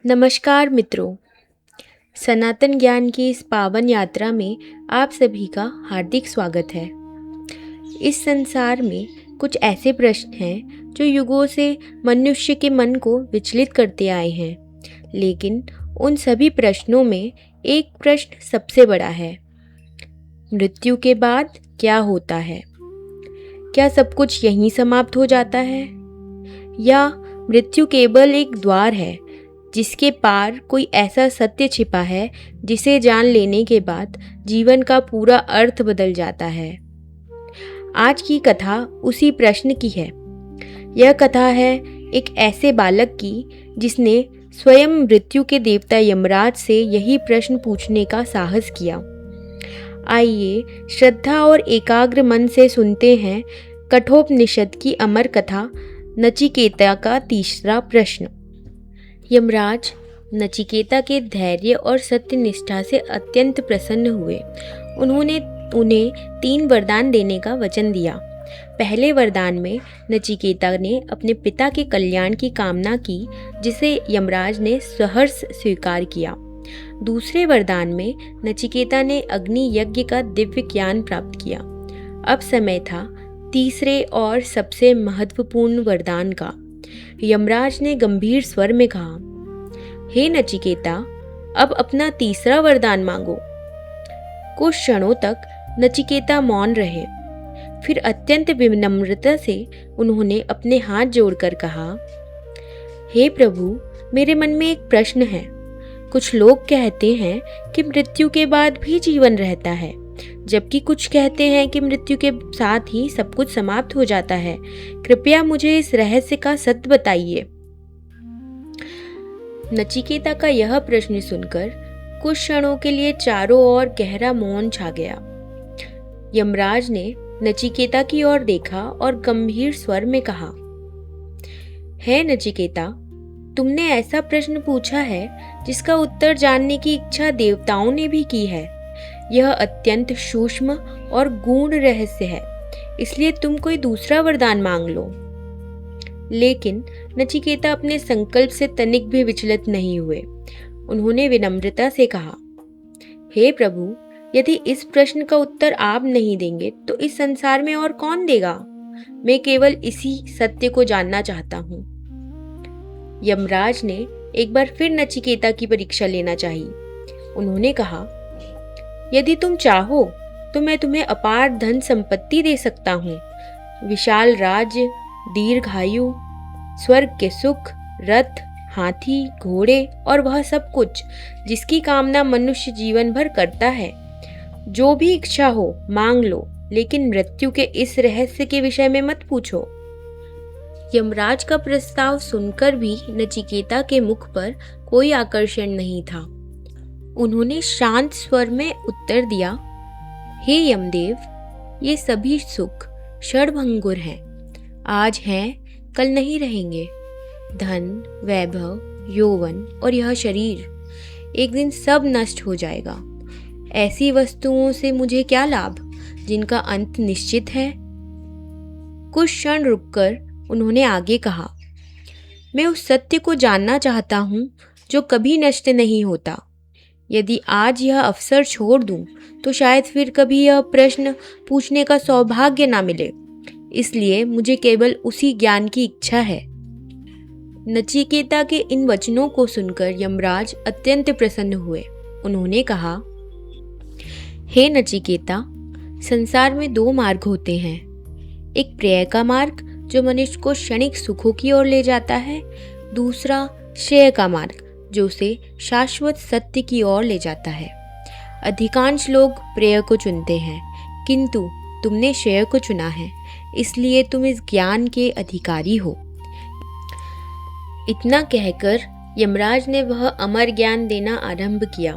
नमस्कार मित्रों। सनातन ज्ञान की इस पावन यात्रा में आप सभी का हार्दिक स्वागत है। इस संसार में कुछ ऐसे प्रश्न हैं जो युगों से मनुष्य के मन को विचलित करते आए हैं, लेकिन उन सभी प्रश्नों में एक प्रश्न सबसे बड़ा है। मृत्यु के बाद क्या होता है? क्या सब कुछ यहीं समाप्त हो जाता है, या मृत्यु केवल एक द्वार है जिसके पार कोई ऐसा सत्य छिपा है जिसे जान लेने के बाद जीवन का पूरा अर्थ बदल जाता है? आज की कथा उसी प्रश्न की है। यह कथा है एक ऐसे बालक की जिसने स्वयं मृत्यु के देवता यमराज से यही प्रश्न पूछने का साहस किया। आइए श्रद्धा और एकाग्र मन से सुनते हैं कठोपनिषद की अमर कथा, नचिकेता का तीसरा प्रश्न। यमराज नचिकेता के धैर्य और सत्यनिष्ठा से अत्यंत प्रसन्न हुए। उन्होंने उन्हें 3 वरदान देने का वचन दिया। पहले वरदान में नचिकेता ने अपने पिता के कल्याण की कामना की, जिसे यमराज ने सहर्ष स्वीकार किया। दूसरे वरदान में नचिकेता ने अग्नि यज्ञ का दिव्य ज्ञान प्राप्त किया। अब समय था तीसरे और सबसे महत्वपूर्ण वरदान का। यमराज ने गंभीर स्वर में कहा, हे नचिकेता, अब अपना तीसरा वरदान मांगो। कुछ क्षणों तक नचिकेता मौन रहे। फिर अत्यंत विनम्रता से उन्होंने अपने हाथ जोड़कर कहा, हे प्रभु, मेरे मन में एक प्रश्न है। कुछ लोग कहते हैं कि मृत्यु के बाद भी जीवन रहता है, जबकि कुछ कहते हैं कि मृत्यु के साथ ही सब कुछ समाप्त हो जाता है। कृपया मुझे इस रहस्य का सत्य बताइए। नचिकेता का यह प्रश्न सुनकर कुछ क्षणों के लिए चारों ओर गहरा मौन छा गया। यमराज ने नचिकेता की ओर देखा और गंभीर स्वर में कहा, हे नचिकेता, तुमने ऐसा प्रश्न पूछा है जिसका उत्तर जानने की इच्छा देवताओं ने भी की है। यह अत्यंत सूक्ष्म और गूढ़ रहस्य है, इसलिए तुम कोई दूसरा वरदान मांग लो। लेकिन नचिकेता अपने संकल्प से तनिक भी विचलित नहीं हुए। उन्होंने विनम्रता से कहा, हे प्रभु, यदि इस प्रश्न का उत्तर आप नहीं देंगे तो इस संसार में और कौन देगा? मैं केवल इसी सत्य को जानना चाहता हूँ। यमराज ने एक बार फिर नचिकेता की परीक्षा लेना चाहिए। उन्होंने कहा, यदि तुम चाहो तो मैं तुम्हें अपार धन संपत्ति दे सकता हूँ, विशाल राज्य, दीर्घायु, स्वर्ग के सुख, रथ, हाथी, घोड़े और वह सब कुछ जिसकी कामना मनुष्य जीवन भर करता है। जो भी इच्छा हो मांग लो, लेकिन मृत्यु के इस रहस्य के विषय में मत पूछो। यमराज का प्रस्ताव सुनकर भी नचिकेता के मुख पर कोई आकर्षण नहीं था। उन्होंने शांत स्वर में उत्तर दिया, हे यमदेव, ये सभी सुख क्षणभंगुर हैं। आज हैं, कल नहीं रहेंगे। धन, वैभव, यौवन और यह शरीर एक दिन सब नष्ट हो जाएगा। ऐसी वस्तुओं से मुझे क्या लाभ जिनका अंत निश्चित है? कुछ क्षण रुककर उन्होंने आगे कहा, मैं उस सत्य को जानना चाहता हूँ जो कभी नष्ट नहीं होता। यदि आज यह अवसर छोड़ दूं तो शायद फिर कभी यह प्रश्न पूछने का सौभाग्य ना मिले। इसलिए मुझे केवल उसी ज्ञान की इच्छा है। नचिकेता के इन वचनों को सुनकर यमराज अत्यंत प्रसन्न हुए। उन्होंने कहा, हे नचिकेता, संसार में 2 मार्ग होते हैं। एक प्रेय का मार्ग जो मनुष्य को क्षणिक सुखों की ओर ले जाता है, दूसरा श्रेय का मार्ग जो उसे शाश्वत सत्य की ओर ले जाता है। अधिकांश लोग प्रेय को चुनते हैं, किंतु तुमने श्रेय को चुना है, इसलिए तुम इस ज्ञान के अधिकारी हो। इतना कहकर यमराज ने वह अमर ज्ञान देना आरंभ किया,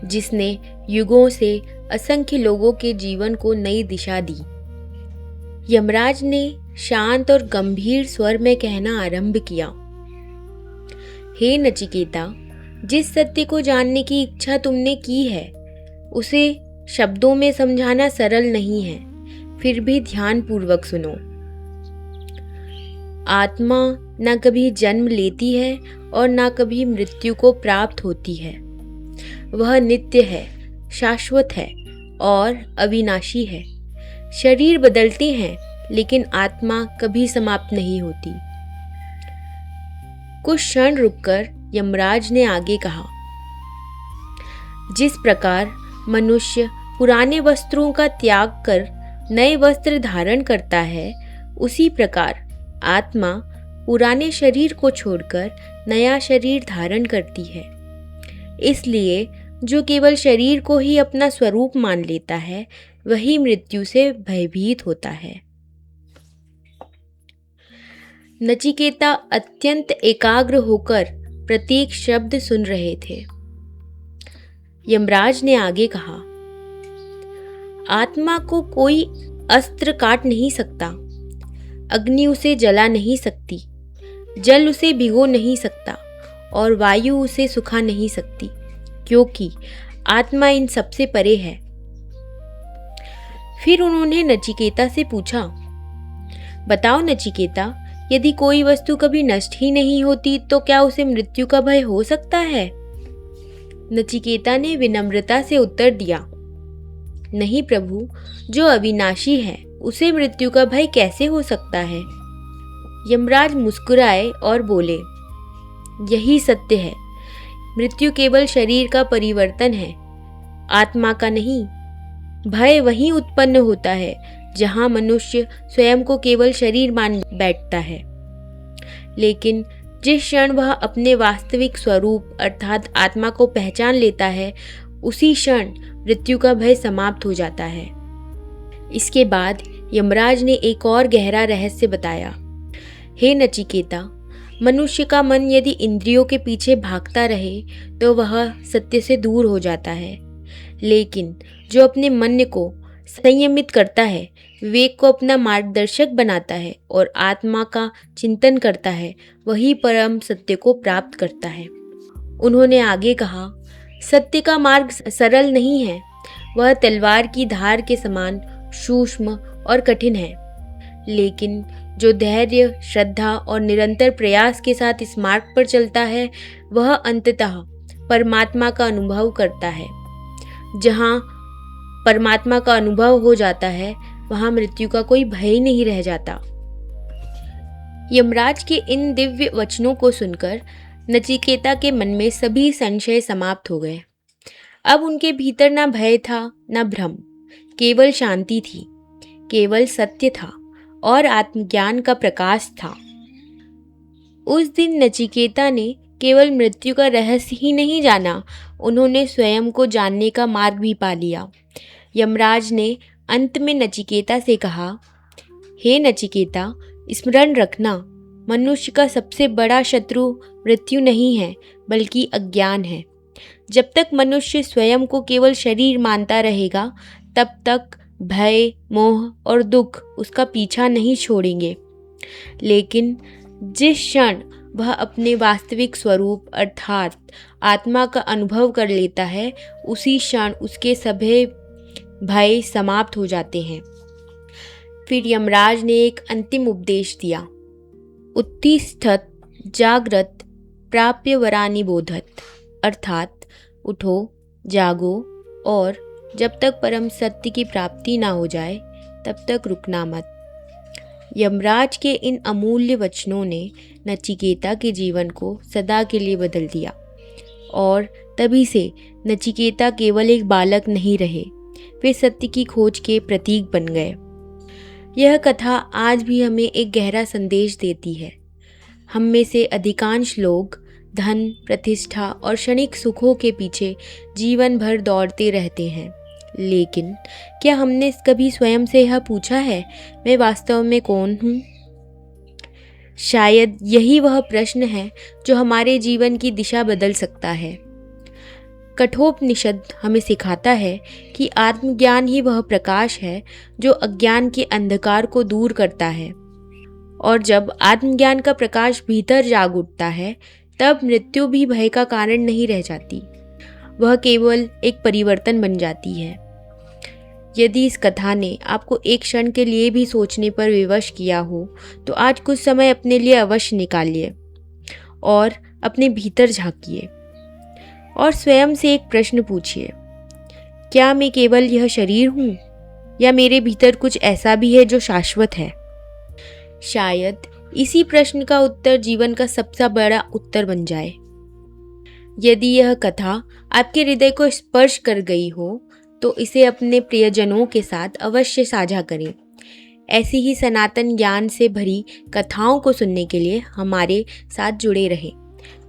जिसने युगों से असंख्य लोगों के जीवन को नई दिशा दी। यमराज ने शांत और गंभीर स्वर में कहना आरंभ किया, हे नचिकेता, जिस सत्य को जानने की इच्छा तुमने की है उसे शब्दों में समझाना सरल नहीं है, फिर भी ध्यान पूर्वक सुनो। आत्मा न कभी जन्म लेती है और न कभी मृत्यु को प्राप्त होती है। वह नित्य है, शाश्वत है और अविनाशी है। शरीर बदलते हैं लेकिन आत्मा कभी समाप्त नहीं होती। कुछ क्षण रुककर यमराज ने आगे कहा, जिस प्रकार मनुष्य पुराने वस्त्रों का त्याग कर नए वस्त्र धारण करता है, उसी प्रकार आत्मा पुराने शरीर को छोड़कर नया शरीर धारण करती है। इसलिए जो केवल शरीर को ही अपना स्वरूप मान लेता है, वही मृत्यु से भयभीत होता है। नचिकेता अत्यंत एकाग्र होकर प्रत्येक शब्द सुन रहे थे। यमराज ने आगे कहा, आत्मा को कोई अस्त्र काट नहीं सकता, अग्नि उसे जला नहीं सकती, जल उसे भिगो नहीं सकता और वायु उसे सुखा नहीं सकती, क्योंकि आत्मा इन सबसे परे है। फिर उन्होंने नचिकेता से पूछा, बताओ नचिकेता, यदि कोई वस्तु कभी नष्ट ही नहीं होती तो क्या उसे मृत्यु का भय हो सकता है? नचिकेता ने विनम्रता से उत्तर दिया, नहीं प्रभु, जो अविनाशी है उसे मृत्यु का भय कैसे हो सकता है? यमराज मुस्कुराए और बोले, यही सत्य है। मृत्यु केवल शरीर का परिवर्तन है, आत्मा का नहीं। भय वहीं उत्पन्न होता है जहां मनुष्य स्वयं को केवल शरीर मान बैठता है। लेकिन जिस क्षण वह अपने वास्तविक स्वरूप अर्थात आत्मा को पहचान लेता है, उसी क्षण मृत्यु का भय समाप्त हो जाता है। इसके बाद यमराज ने एक और गहरा रहस्य बताया। हे नचिकेता, मनुष्य का मन यदि इंद्रियों के पीछे भागता रहे तो वह सत्य से दूर हो जाता है, लेकिन जो अपने मन को संयमित करता है, विवेक को अपना मार्गदर्शक बनाता है और आत्मा का चिंतन करता है, वही परम सत्य को प्राप्त करता है। उन्होंने आगे कहा, सत्य का मार्ग सरल नहीं है, वह तलवार की धार के समान सूक्ष्म और कठिन है। लेकिन जो धैर्य, श्रद्धा और निरंतर प्रयास के साथ इस मार्ग पर चलता है, वह अंततः परमात्मा का अनुभव करता है। जहाँ परमात्मा का अनुभव हो जाता है, वहाँ मृत्यु का कोई भय नहीं रह जाता। यमराज के इन दिव्य वचनों को सुनकर नचिकेता के मन में सभी संशय समाप्त हो गए। अब उनके भीतर न भय था न भ्रम, केवल शांति थी, केवल सत्य था और आत्मज्ञान का प्रकाश था। उस दिन नचिकेता ने केवल मृत्यु का रहस्य ही नहीं जाना, उन्होंने स्वयं को जानने का मार्ग भी पा लिया। यमराज ने अंत में नचिकेता से कहा, हे नचिकेता, स्मरण रखना, मनुष्य का सबसे बड़ा शत्रु मृत्यु नहीं है बल्कि अज्ञान है। जब तक मनुष्य स्वयं को केवल शरीर मानता रहेगा, तब तक भय, मोह और दुख उसका पीछा नहीं छोड़ेंगे। लेकिन जिस क्षण वह अपने वास्तविक स्वरूप अर्थात आत्मा का अनुभव कर लेता है, उसी क्षण उसके सभी भय समाप्त हो जाते हैं। फिर यमराज ने एक अंतिम उपदेश दिया, उत्तिष्ठत जागृत प्राप्य वरानि बोधत, अर्थात उठो, जागो और जब तक परम सत्य की प्राप्ति ना हो जाए तब तक रुकना मत। यमराज के इन अमूल्य वचनों ने नचिकेता के जीवन को सदा के लिए बदल दिया और तभी से नचिकेता केवल एक बालक नहीं रहे, वे सत्य की खोज के प्रतीक बन गए। यह कथा आज भी हमें एक गहरा संदेश देती है। हम में से अधिकांश लोग धन, प्रतिष्ठा और क्षणिक सुखों के पीछे जीवन भर दौड़ते रहते हैं, लेकिन क्या हमने कभी स्वयं से यह पूछा है, मैं वास्तव में कौन हूँ? शायद यही वह प्रश्न है जो हमारे जीवन की दिशा बदल सकता है। कठोपनिषद हमें सिखाता है कि आत्मज्ञान ही वह प्रकाश है जो अज्ञान के अंधकार को दूर करता है, और जब आत्मज्ञान का प्रकाश भीतर जाग उठता है, तब मृत्यु भी भय का कारण नहीं रह जाती, वह केवल एक परिवर्तन बन जाती है। यदि इस कथा ने आपको एक क्षण के लिए भी सोचने पर विवश किया हो तो आज कुछ समय अपने लिए अवश्य निकालिए और अपने भीतर झांकिए और स्वयं से एक प्रश्न पूछिए, क्या मैं केवल यह शरीर हूँ या मेरे भीतर कुछ ऐसा भी है जो शाश्वत है? शायद इसी प्रश्न का उत्तर जीवन का सबसे बड़ा उत्तर बन जाए। यदि यह कथा आपके हृदय को स्पर्श कर गई हो तो इसे अपने प्रियजनों के साथ अवश्य साझा करें। ऐसी ही सनातन ज्ञान से भरी कथाओं को सुनने के लिए हमारे साथ जुड़े रहें।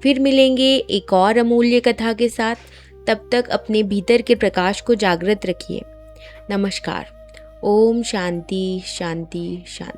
फिर मिलेंगे एक और अमूल्य कथा के साथ। तब तक अपने भीतर के प्रकाश को जागृत रखिए। नमस्कार। ओम शांति शांति शांति।